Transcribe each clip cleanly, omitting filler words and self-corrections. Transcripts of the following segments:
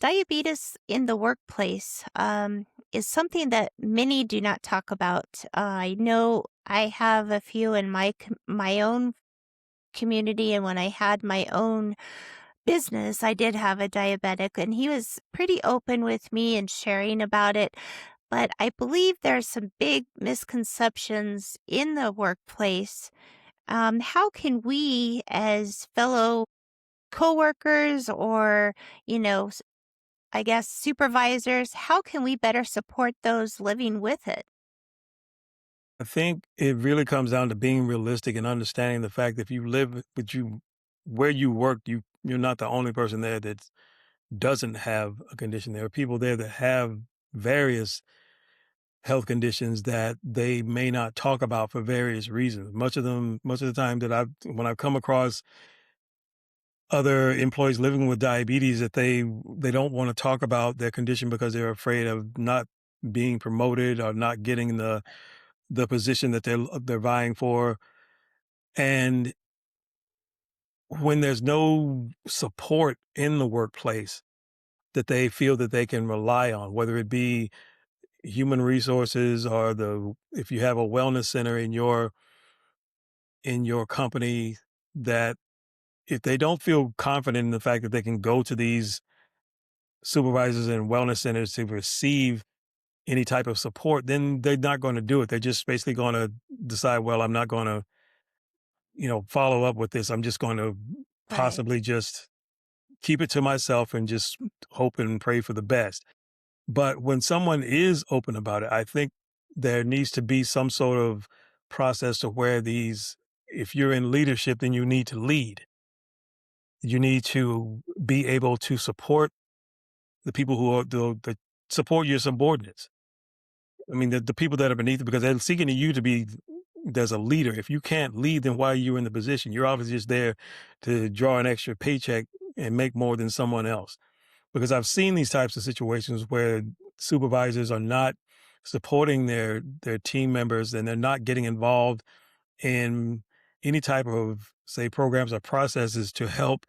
Diabetes in the workplace is something that many do not talk about. I know I have a few in my own community, and when I had my own business, I did have a diabetic, and he was pretty open with me and sharing about it. But I believe there's some big misconceptions in the workplace. How can we, as fellow coworkers or you know I guess, supervisors, how can we better support those living with it? I think it really comes down to being realistic and understanding the fact that if you live with you where you work, you're not the only person there that doesn't have a condition. There are people there that have various health conditions that they may not talk about for various reasons. Most of the time that when I've come across other employees living with diabetes that they don't want to talk about their condition because they're afraid of not being promoted or not getting the position that they're vying for. And when there's no support in the workplace that they feel that they can rely on, whether it be human resources or if you have a wellness center in your company, that if they don't feel confident in the fact that they can go to these supervisors and wellness centers to receive any type of support, then they're not going to do it. They're just basically going to decide, well, I'm not going to follow up with this. I'm just going to Right. possibly just keep it to myself and just hope and pray for the best. But when someone is open about it, I think there needs to be some sort of process to where if you're in leadership, then you need to lead. You need to be able to support the people who are the support your subordinates. I mean, the people that are beneath it, because they're seeking you to be there's a leader. If you can't lead, then why are you in the position? You're obviously just there to draw an extra paycheck and make more than someone else. Because I've seen these types of situations where supervisors are not supporting their team members and they're not getting involved in any type of, say, programs or processes to help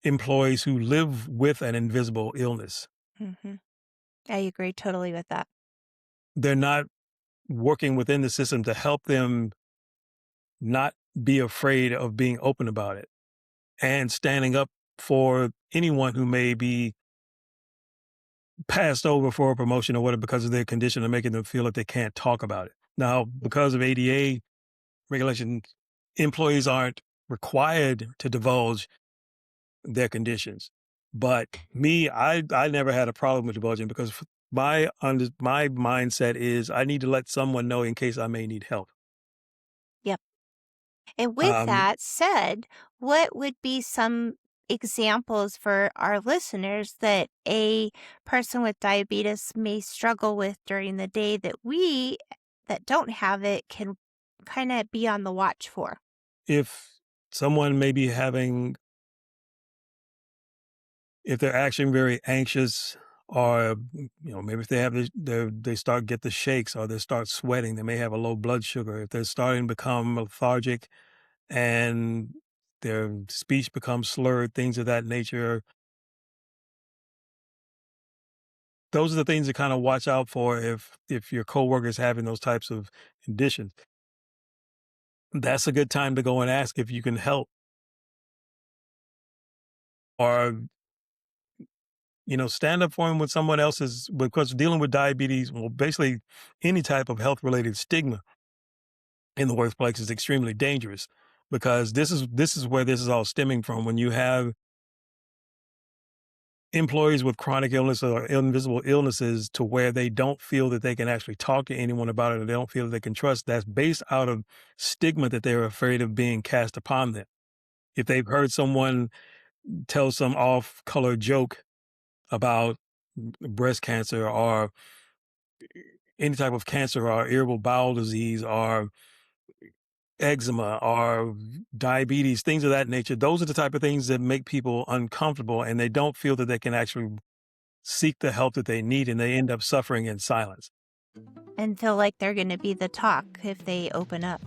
employees who live with an invisible illness. Hmm. I agree totally with that. They're not working within the system to help them not be afraid of being open about it and standing up for anyone who may be passed over for a promotion or whatever because of their condition and making them feel like they can't talk about it. Now, because of ADA regulations, employees aren't required to divulge their conditions. But me, I never had a problem with divulging because my mindset is I need to let someone know in case I may need help. Yep. And with Um, that said, what would be some examples for our listeners that a person with diabetes may struggle with during the day that we that don't have it can kind of be on the watch for? if someone may be if they're actually very anxious, or maybe if they have they start get the shakes or they start sweating, they may have a low blood sugar. If they're starting to become lethargic and their speech becomes slurred, things of that nature, those are the things to kind of watch out for if your coworker is having those types of conditions. That's a good time to go and ask if you can help, or stand up for him with someone else's, because dealing with diabetes, well, basically any type of health related stigma in the workplace is extremely dangerous, because this is where this is all stemming from. When you have employees with chronic illness or invisible illnesses to where they don't feel that they can actually talk to anyone about it, or they don't feel that they can trust, that's based out of stigma that they're afraid of being cast upon them. If they've heard someone tell some off color joke about breast cancer or any type of cancer or irritable bowel disease or eczema or diabetes, things of that nature, those are the type of things that make people uncomfortable, and they don't feel that they can actually seek the help that they need, and they end up suffering in silence. And feel like they're going to be the talk if they open up.